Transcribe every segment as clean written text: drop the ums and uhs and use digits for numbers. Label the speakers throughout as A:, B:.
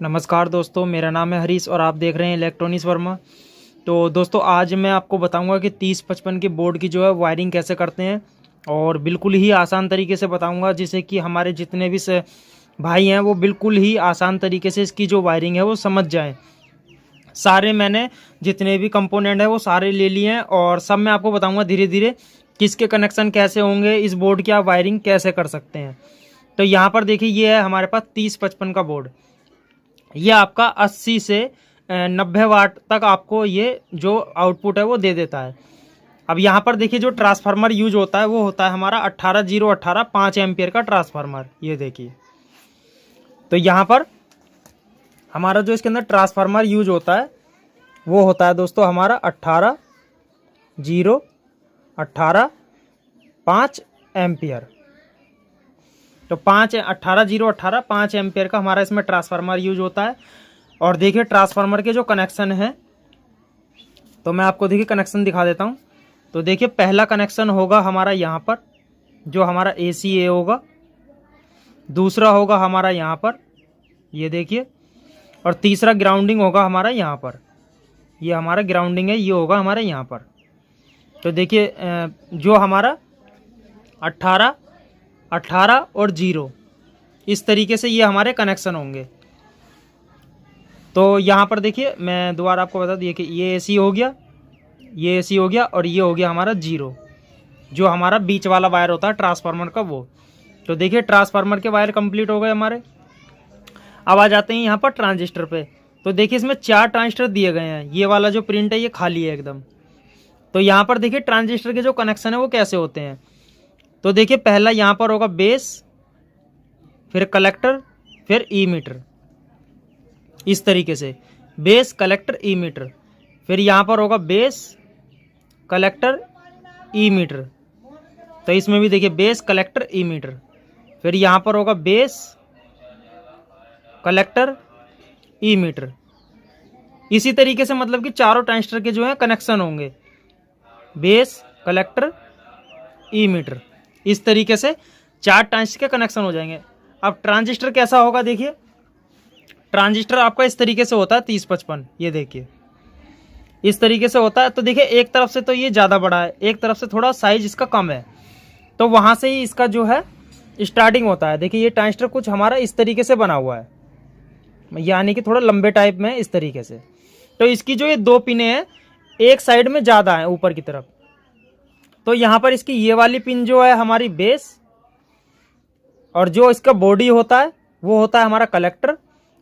A: नमस्कार दोस्तों, मेरा नाम है हरीश और आप देख रहे हैं इलेक्ट्रॉनिक्स वर्मा। तो दोस्तों आज मैं आपको बताऊंगा कि 3055 के बोर्ड की जो है वायरिंग कैसे करते हैं और बिल्कुल ही आसान तरीके से बताऊंगा, जिससे कि हमारे जितने भी भाई हैं वो बिल्कुल ही आसान तरीके से इसकी जो वायरिंग है वो समझ जाएं। सारे मैंने जितने भी कंपोनेंट है वो सारे ले लिए हैं और सब मैं आपको बताऊँगा धीरे धीरे किसके कनेक्शन कैसे होंगे, इस बोर्ड की आप वायरिंग कैसे कर सकते हैं। तो यहाँ पर देखिए, ये है हमारे पास 3055 का बोर्ड। ये आपका 80 से 90 वाट तक आपको ये जो आउटपुट है वो दे देता है। अब यहाँ पर देखिए, जो ट्रांसफार्मर यूज होता है वो होता है हमारा 18018 5 एम्पियर का ट्रांसफार्मर। ये देखिए, तो यहाँ पर हमारा जो इसके अंदर ट्रांसफार्मर यूज होता है वो होता है दोस्तों हमारा 18018 5 एम्पियर। तो 18018 5 एम्पियर का हमारा इसमें ट्रांसफार्मर यूज होता है। और देखिए ट्रांसफार्मर के जो कनेक्शन है, तो मैं आपको देखिए कनेक्शन दिखा देता हूँ। तो देखिए, पहला कनेक्शन होगा हमारा यहाँ पर, जो हमारा ACA होगा। दूसरा होगा हमारा यहाँ पर, ये देखिए। और तीसरा ग्राउंडिंग होगा हमारा यहाँ पर, ये हमारा ग्राउंडिंग है, ये होगा हमारे यहाँ पर। तो देखिए, जो हमारा 18 और 0, इस तरीके से ये हमारे कनेक्शन होंगे। तो यहाँ पर देखिए, मैं दोबारा आपको बता दिए कि ये AC हो गया, ये AC हो गया और ये हो गया हमारा 0, जो हमारा बीच वाला वायर होता है ट्रांसफार्मर का वो। तो देखिए, ट्रांसफार्मर के वायर कंप्लीट हो गए हमारे। अब आ जाते हैं यहाँ पर ट्रांजिस्टर पे। तो देखिए, इसमें 4 ट्रांजिस्टर दिए गए हैं। ये वाला जो प्रिंट है ये खाली है एकदम। तो यहाँ पर देखिए, ट्रांजिस्टर के जो कनेक्शन है वो कैसे होते हैं। तो देखिए, पहला यहाँ पर होगा बेस, फिर कलेक्टर, फिर ईमीटर। इस तरीके से बेस, कलेक्टर, ईमीटर। फिर यहाँ पर होगा बेस, कलेक्टर, ईमीटर। तो इसमें भी देखिए बेस, कलेक्टर, ईमीटर। फिर यहाँ पर होगा बेस, कलेक्टर, ईमीटर। इसी तरीके से मतलब कि चारों ट्रांजिस्टर के जो है कनेक्शन होंगे, बेस, कलेक्टर, ईमीटर। इस तरीके से 4 ट्रांजिस्टर के कनेक्शन हो जाएंगे। अब ट्रांजिस्टर कैसा होगा, देखिए ट्रांजिस्टर आपका इस तरीके से होता है 3055। ये देखिए इस तरीके से होता है। तो देखिए, एक तरफ से तो ये ज़्यादा बड़ा है, एक तरफ से थोड़ा साइज इसका कम है। तो वहाँ से ही इसका जो है स्टार्टिंग होता है। देखिए, ये ट्रांजिस्टर कुछ हमारा इस तरीके से बना हुआ है, यानी कि थोड़ा लंबे टाइप में इस तरीके से। तो इसकी जो ये 2 पिने हैं, एक साइड में ज़्यादा है ऊपर की तरफ। तो यहाँ पर इसकी ये वाली पिन जो है हमारी बेस, और जो इसका बॉडी होता है वो होता है हमारा कलेक्टर,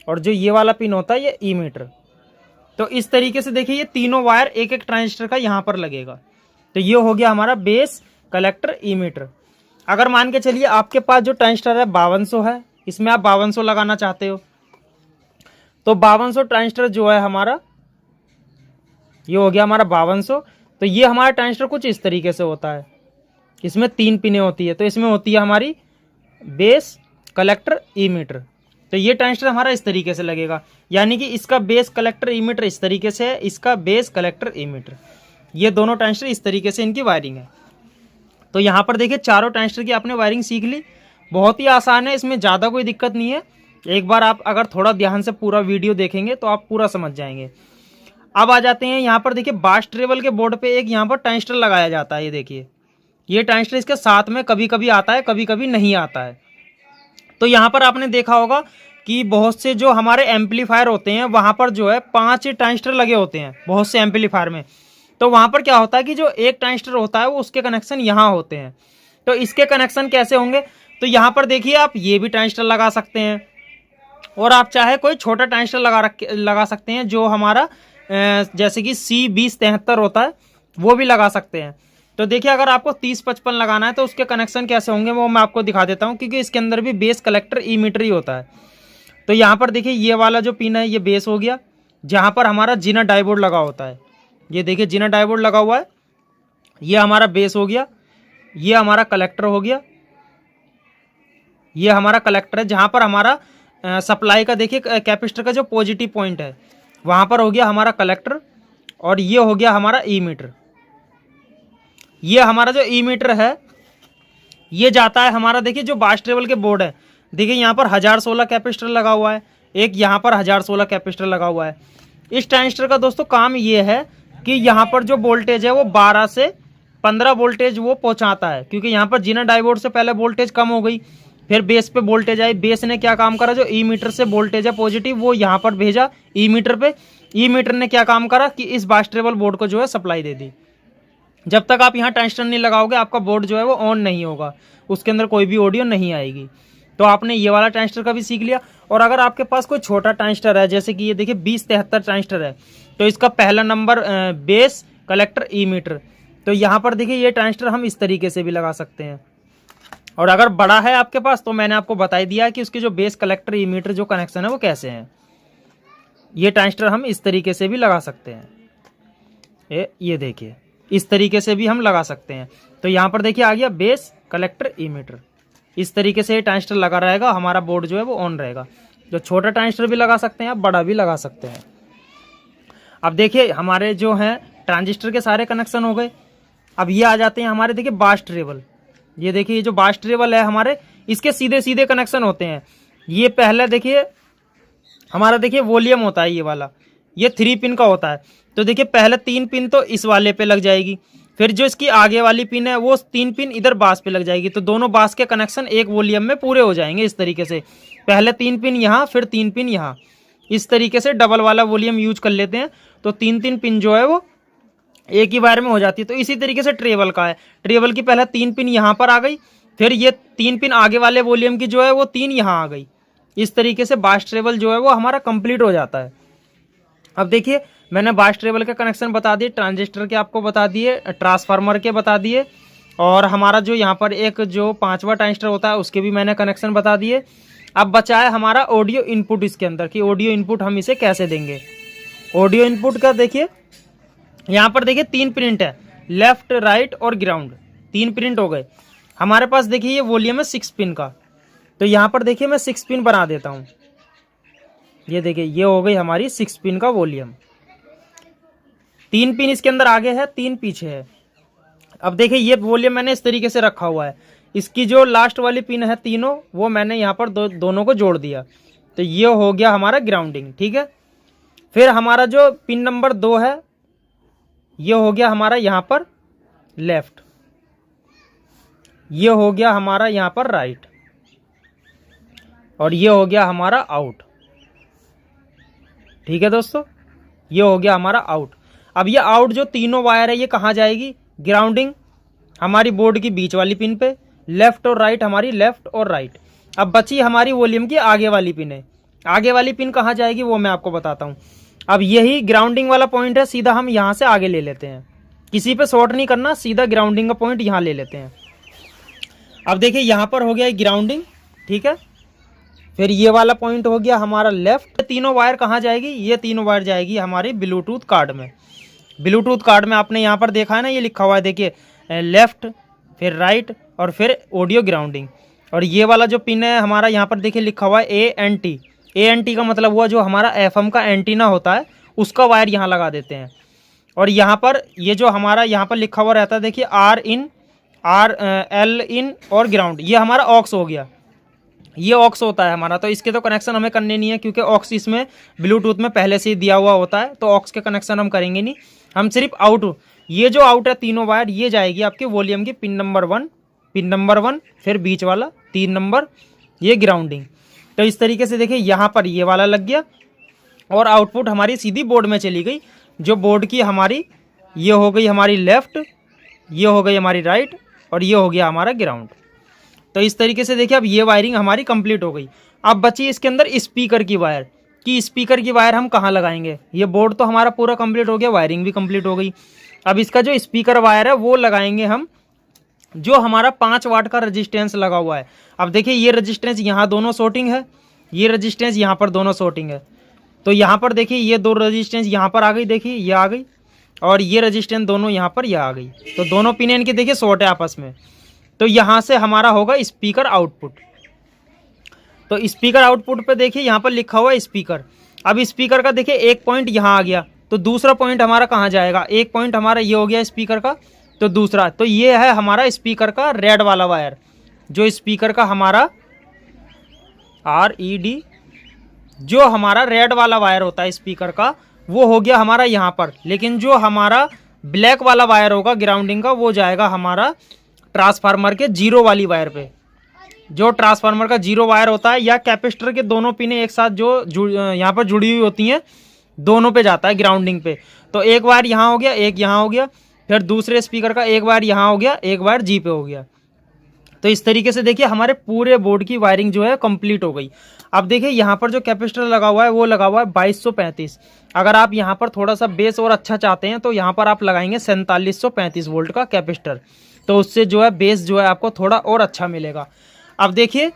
A: और जो ये वाला पिन होता है ये ईमीटर। तो इस तरीके से देखिए, ये तीनों वायर एक एक ट्रांजिस्टर का यहाँ पर लगेगा। तो ये हो गया हमारा बेस, कलेक्टर, ईमीटर। अगर मान के चलिए आपके पास जो ट्रांजिस्टर है 5200 है, इसमें आप 5200 लगाना चाहते हो, तो 5200 ट्रांजिस्टर जो है हमारा, ये हो गया हमारा 5200। तो ये हमारा ट्रांजिस्टर कुछ इस तरीके से होता है। इसमें 3 पिनें होती है। तो इसमें होती है हमारी बेस, कलेक्टर, ईमीटर। तो ये ट्रांजिस्टर हमारा इस तरीके से लगेगा, यानी कि इसका बेस, कलेक्टर, ईमीटर इस तरीके से है, इसका बेस, कलेक्टर, ईमीटर। ये दोनों ट्रांजिस्टर इस तरीके से इनकी वायरिंग है। तो यहाँ पर देखिए, चारों ट्रांजिस्टर की आपने वायरिंग सीख ली। बहुत ही आसान है, इसमें ज़्यादा कोई दिक्कत नहीं है। एक बार आप अगर थोड़ा ध्यान से पूरा वीडियो देखेंगे तो आप पूरा समझ जाएंगे। अब आ जाते हैं यहाँ पर, देखिए बास ट्रेवल के बोर्ड पे एक यहाँ पर ट्रांजिस्टर लगाया जाता है। ये देखिए, ये ट्रांजिस्टर इसके साथ में कभी कभी आता है, कभी कभी नहीं आता है। तो यहाँ पर आपने देखा होगा कि बहुत से जो हमारे एम्पलीफायर होते हैं वहाँ पर जो है 5 ट्रांजिस्टर लगे होते हैं बहुत से एम्पलीफायर में। तो वहाँ पर क्या होता है कि जो एक ट्रांजिस्टर होता है वो उसके कनेक्शन यहाँ होते हैं। तो इसके कनेक्शन कैसे होंगे, तो यहाँ पर देखिए, आप ये भी ट्रांजिस्टर लगा सकते हैं, और आप चाहे कोई छोटा ट्रांजिस्टर लगा सकते हैं, जो हमारा जैसे कि C2073 होता है वो भी लगा सकते हैं। तो देखिए, अगर आपको 3055 लगाना है तो उसके कनेक्शन कैसे होंगे वो मैं आपको दिखा देता हूँ, क्योंकि इसके अंदर भी बेस, कलेक्टर, ईमीटर ही होता है। तो यहाँ पर देखिए, ये वाला जो पिन है ये बेस हो गया, जहाँ पर हमारा जिना डायोड लगा होता है। ये देखिए, जिना डायोड लगा हुआ है, ये हमारा बेस हो गया। ये हमारा कलेक्टर हो गया, ये हमारा कलेक्टर है, जहाँ पर हमारा सप्लाई का देखिए कैपेसिटर का जो पॉजिटिव पॉइंट है वहाँ पर हो गया हमारा कलेक्टर। और ये हो गया हमारा ईमीटर। ये हमारा जो ईमीटर है ये जाता है हमारा, देखिए जो बास ट्रेवल के बोर्ड है, देखिए यहाँ पर 1016 कैपेसिटर लगा हुआ है, एक यहाँ पर 1016 कैपेसिटर लगा हुआ है। इस ट्रांजिस्टर का दोस्तों काम ये है कि यहाँ पर जो वोल्टेज है वो 12 से 15 वोल्टेज वो पहुँचाता है, क्योंकि यहाँ पर जीना डायोड से पहले वोल्टेज कम हो गई, फिर बेस पे वोल्टेज आई। बेस ने क्या काम करा, जो ई मीटर से वोल्टेज है पॉजिटिव वो यहाँ पर भेजा ई मीटर पे। ई मीटर ने क्या काम करा कि इस बास्टेबल बोर्ड को जो है सप्लाई दे दी। जब तक आप यहाँ ट्रांजिस्टर नहीं लगाओगे आपका बोर्ड जो है वो ऑन नहीं होगा, उसके अंदर कोई भी ऑडियो नहीं आएगी। तो आपने ये वाला ट्रांजिस्टर का भी सीख लिया। और अगर आपके पास कोई छोटा ट्रांजिस्टर है, जैसे कि ये देखिए 2073 ट्रांजिस्टर है, तो इसका पहला नंबर बेस, कलेक्टर, ई मीटर। तो यहाँ पर देखिए ये ट्रांजिस्टर हम इस तरीके से भी लगा सकते हैं। और अगर बड़ा है आपके पास तो मैंने आपको बता दिया है कि उसके जो बेस, कलेक्टर, ई मीटर जो कनेक्शन है वो कैसे हैं। ये ट्रांजिस्टर हम इस तरीके से भी लगा सकते हैं। ये देखिए इस तरीके से भी हम लगा सकते हैं। तो यहाँ पर देखिए आ गया बेस, कलेक्टर, ई मीटर। इस तरीके से ये ट्रांजिस्टर लगा रहेगा, हमारा बोर्ड जो है वो ऑन रहेगा। जो छोटा ट्रांजिस्टर भी लगा सकते हैं आप, बड़ा भी लगा सकते हैं। अब देखिए हमारे जो हैं ट्रांजिस्टर के सारे कनेक्शन हो गए। अब ये आ जाते हैं हमारे देखिए बास ट्रेबल। ये देखिए ये जो बास ट्रेबल है हमारे, इसके सीधे सीधे कनेक्शन होते हैं। ये पहले देखिए हमारा देखिए वॉल्यूम होता है ये वाला, ये 3 पिन का होता है। तो देखिए पहले 3 पिन तो इस वाले पे लग जाएगी, फिर जो इसकी आगे वाली पिन है वो 3 पिन इधर बास पे लग जाएगी। तो दोनों बास के कनेक्शन एक वॉल्यूम में पूरे हो जाएंगे इस तरीके से। पहले 3 पिन यहाँ, फिर 3 पिन यहाँ। इस तरीके से डबल वाला वॉल्यूम यूज कर लेते हैं, तो 3 पिन जो है वो एक ही वायर में हो जाती है। तो इसी तरीके से ट्रेबल का है। ट्रेबल की पहले 3 पिन यहाँ पर आ गई, फिर ये 3 पिन आगे वाले वॉल्यूम की जो है वो 3 यहाँ आ गई। इस तरीके से बास ट्रेबल जो है वो हमारा कंप्लीट हो जाता है। अब देखिए मैंने बास ट्रेबल के कनेक्शन बता दिए, ट्रांजिस्टर के आपको बता दिए, ट्रांसफार्मर के बता दिए, और हमारा जो यहाँ पर एक जो 5वां ट्रांजिस्टर होता है उसके भी मैंने कनेक्शन बता दिए। अब बचा है हमारा ऑडियो इनपुट इसके अंदर, कि ऑडियो इनपुट हम इसे कैसे देंगे। ऑडियो इनपुट का देखिए यहाँ पर देखिए 3 प्रिंट है, लेफ्ट, राइट और ग्राउंड। 3 प्रिंट हो गए हमारे पास। देखिए ये वॉल्यूम है 6 पिन का, तो यहाँ पर देखिए मैं 6 पिन बना देता हूँ। ये देखिए ये हो गई हमारी 6 पिन का वॉल्यूम। 3 पिन इसके अंदर आगे है, 3 पीछे है। अब देखिए ये वॉल्यूम मैंने इस तरीके से रखा हुआ है। इसकी जो लास्ट वाली पिन है तीनों, वो मैंने यहाँ पर दोनों को जोड़ दिया। तो ये हो गया हमारा ग्राउंडिंग, ठीक है। फिर हमारा जो पिन नंबर 2 है, ये हो गया हमारा यहाँ पर लेफ्ट, ये हो गया हमारा यहाँ पर राइट, और ये हो गया हमारा आउट। ठीक है दोस्तों, ये हो गया हमारा आउट। अब ये आउट जो तीनों वायर है ये कहाँ जाएगी, ग्राउंडिंग हमारी बोर्ड की बीच वाली पिन पे, लेफ्ट और राइट हमारी लेफ्ट और राइट। अब बची हमारी वॉल्यूम की आगे वाली पिन है। आगे वाली पिन कहाँ जाएगी वो मैं आपको बताता हूँ। अब यही ग्राउंडिंग वाला पॉइंट है, सीधा हम यहाँ से आगे ले लेते हैं, किसी पे शॉर्ट नहीं करना, सीधा ग्राउंडिंग का पॉइंट यहाँ ले लेते हैं। अब देखिए यहाँ पर हो गया ग्राउंडिंग, ठीक है। फिर ये वाला पॉइंट हो गया हमारा लेफ्ट। तीनों वायर कहाँ जाएगी, ये तीनों वायर जाएगी हमारी ब्लूटूथ कार्ड में। ब्लूटूथ कार्ड में आपने यहाँ पर देखा है ना, ये लिखा हुआ है देखिए, लेफ्ट, फिर राइट और फिर ऑडियो ग्राउंडिंग। और ये वाला जो पिन है हमारा यहाँ पर देखिए लिखा हुआ है ANT। ANT का मतलब हुआ जो हमारा FM का एंटीना होता है उसका वायर यहाँ लगा देते हैं। और यहाँ पर ये जो हमारा यहाँ पर लिखा हुआ रहता है देखिए L इन और ग्राउंड, ये हमारा ऑक्स हो गया, ये ऑक्स होता है हमारा। तो इसके तो कनेक्शन हमें करने नहीं है, क्योंकि ऑक्स इसमें ब्लूटूथ में पहले से ही दिया हुआ होता है, तो ऑक्स के कनेक्शन हम करेंगे नहीं। हम सिर्फ आउट, ये जो आउट है तीनों वायर, ये जाएगी आपके वॉल्यूम की पिन नंबर 1, फिर बीच वाला 3 नंबर, ये ग्राउंडिंग। तो इस तरीके से देखिए यहाँ पर ये वाला लग गया, और आउटपुट हमारी सीधी बोर्ड में चली गई। जो बोर्ड की हमारी ये हो गई हमारी लेफ्ट, ये हो गई हमारी राइट, और ये हो गया हमारा ग्राउंड। तो इस तरीके से देखिए अब ये वायरिंग हमारी कंप्लीट हो गई। अब बची इसके अंदर स्पीकर की वायर, कि स्पीकर की वायर हम कहाँ लगाएंगे। ये बोर्ड तो हमारा पूरा कंप्लीट हो गया, वायरिंग भी कंप्लीट हो गई। अब इसका जो स्पीकर वायर है वो लगाएंगे हम, जो हमारा 5 वाट का रजिस्टेंस लगा हुआ है। अब देखिए ये रजिस्टेंस यहाँ दोनों शॉर्टिंग है, ये रजिस्टेंस यहाँ पर दोनों शॉर्टिंग है। तो यहाँ पर देखिए ये 2 रजिस्टेंस यहाँ पर आ गई, देखिए ये आ गई, और ये रजिस्टेंस दोनों यहाँ पर यह आ गई। तो दोनों पिन इनके देखिए शॉर्ट है आपस में। तो यहाँ से हमारा होगा स्पीकर आउटपुट। तो स्पीकर आउटपुट पे देखिए यहाँ पर लिखा हुआ है स्पीकर। अब स्पीकर का देखिए एक पॉइंट यहाँ आ गया, तो दूसरा पॉइंट हमारा कहाँ जाएगा, एक पॉइंट हमारा ये हो गया स्पीकर का, तो दूसरा, तो ये है हमारा स्पीकर का रेड वाला वायर, जो स्पीकर का हमारा RED, जो हमारा रेड वाला वायर होता है स्पीकर का वो हो गया हमारा यहाँ पर, लेकिन जो हमारा ब्लैक वाला वायर होगा ग्राउंडिंग का वो जाएगा हमारा ट्रांसफार्मर के जीरो वाली वायर पे। जो ट्रांसफार्मर का जीरो वायर होता है या कैपेसिटर के दोनों पिने एक साथ जो यहाँ पर जुड़ी हुई होती हैं दोनों पे जाता है ग्राउंडिंग पे। तो एक वायर यहाँ हो गया, एक यहाँ हो गया, फिर दूसरे स्पीकर का एक वायर यहाँ हो गया, एक वायर जी पे हो गया। तो इस तरीके से देखिए हमारे पूरे बोर्ड की वायरिंग जो है कंप्लीट हो गई। अब देखिए यहाँ पर जो कैपेसिटर लगा हुआ है वो लगा हुआ है 2235। अगर आप यहाँ पर थोड़ा सा बेस और अच्छा चाहते हैं तो यहाँ पर आप लगाएंगे 4735 वोल्ट का कैपेसिटर, तो उससे जो है बेस जो है आपको थोड़ा और अच्छा मिलेगा। अब देखिए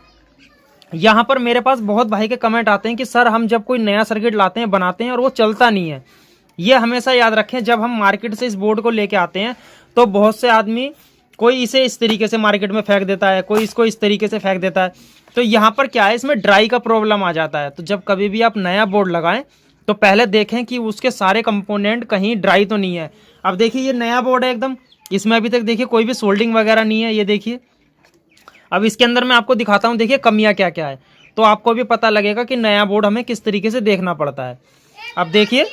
A: यहाँ पर मेरे पास बहुत भाई के कमेंट आते हैं कि सर हम जब कोई नया सर्किट लाते हैं बनाते हैं और वो चलता नहीं है। ये हमेशा याद रखें, जब हम मार्केट से इस बोर्ड को लेके आते हैं तो बहुत से आदमी कोई इसे इस तरीके से मार्केट में फेंक देता है, कोई इसको इस तरीके से फेंक देता है। तो यहाँ पर क्या है, इसमें ड्राई का प्रॉब्लम आ जाता है। तो जब कभी भी आप नया बोर्ड लगाएं तो पहले देखें कि उसके सारे कंपोनेंट कहीं ड्राई तो नहीं है। अब देखिए ये नया बोर्ड है एकदम, इसमें अभी तक देखिए कोई भी सोल्डिंग वगैरह नहीं है, ये देखिए। अब इसके अंदर मैं आपको दिखाता हूँ देखिए कमियाँ क्या क्या है, तो आपको भी पता लगेगा कि नया बोर्ड हमें किस तरीके से देखना पड़ता है। अब देखिए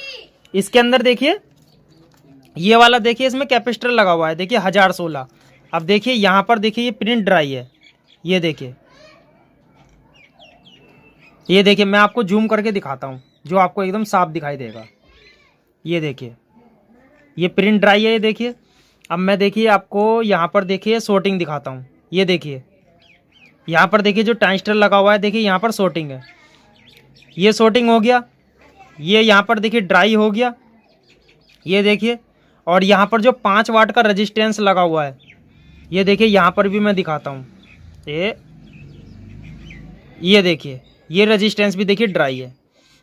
A: इसके अंदर देखिए ये वाला देखिए इसमें कैपेसिटर लगा हुआ है देखिए 1016। अब देखिए यहाँ पर देखिए ये प्रिंट ड्राई है, ये देखिए, ये देखिए मैं आपको जूम करके दिखाता हूँ जो आपको एकदम साफ दिखाई देगा। ये देखिए ये प्रिंट ड्राई है, ये देखिए। अब मैं देखिए आपको यहाँ पर देखिए शॉर्टिंग दिखाता हूँ, ये देखिए यहाँ पर देखिए जो ट्रांजिस्टर लगा हुआ है देखिए यहाँ पर शॉर्टिंग है, ये शॉर्टिंग हो गया। ये यहाँ पर देखिए ड्राई हो गया, ये देखिए। और यहाँ पर जो 5 वाट का रेजिस्टेंस लगा हुआ है ये देखिए, यहाँ पर भी मैं दिखाता हूँ, ये देखिए ये रेजिस्टेंस भी देखिए ड्राई है।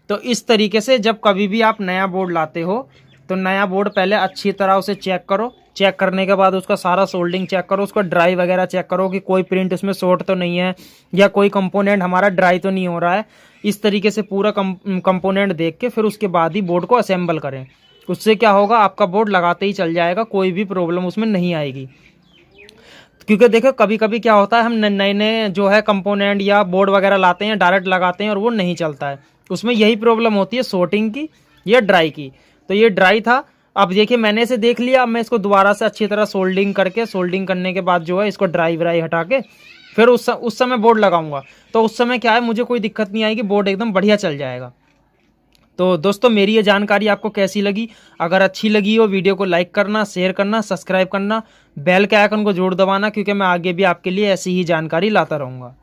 A: तो इस तरीके से जब कभी भी आप नया बोर्ड लाते हो तो नया बोर्ड पहले अच्छी तरह उसे चेक करो, चेक करने के बाद उसका सारा सोल्डिंग चेक करो, उसका ड्राई वगैरह चेक करो कि कोई प्रिंट उसमें शॉर्ट तो नहीं है या कोई कंपोनेंट हमारा ड्राई तो नहीं हो रहा है। इस तरीके से पूरा कंपोनेंट देख के फिर उसके बाद ही बोर्ड को असेंबल करें। उससे क्या होगा, आपका बोर्ड लगाते ही चल जाएगा, कोई भी प्रॉब्लम उसमें नहीं आएगी। क्योंकि देखो कभी कभी क्या होता है हम नए नए जो है कंपोनेंट या बोर्ड वगैरह लाते हैं, डायरेक्ट लगाते हैं और वो नहीं चलता है, उसमें यही प्रॉब्लम होती है शॉर्टिंग की या ड्राई की। तो ये ड्राई था। अब देखिए मैंने इसे देख लिया, अब मैं इसको दोबारा से अच्छी तरह सोल्डिंग करके, सोल्डिंग करने के बाद जो है इसको ड्राई व्राई हटा के फिर उस समय बोर्ड लगाऊंगा। तो उस समय क्या है, मुझे कोई दिक्कत नहीं आएगी, बोर्ड एकदम बढ़िया चल जाएगा। तो दोस्तों मेरी ये जानकारी आपको कैसी लगी? अगर अच्छी लगी हो वीडियो को लाइक करना, शेयर करना, सब्सक्राइब करना, बेल के आइकन को जरूर दबाना, क्योंकि मैं आगे भी आपके लिए ऐसी ही जानकारी लाता रहूँगा।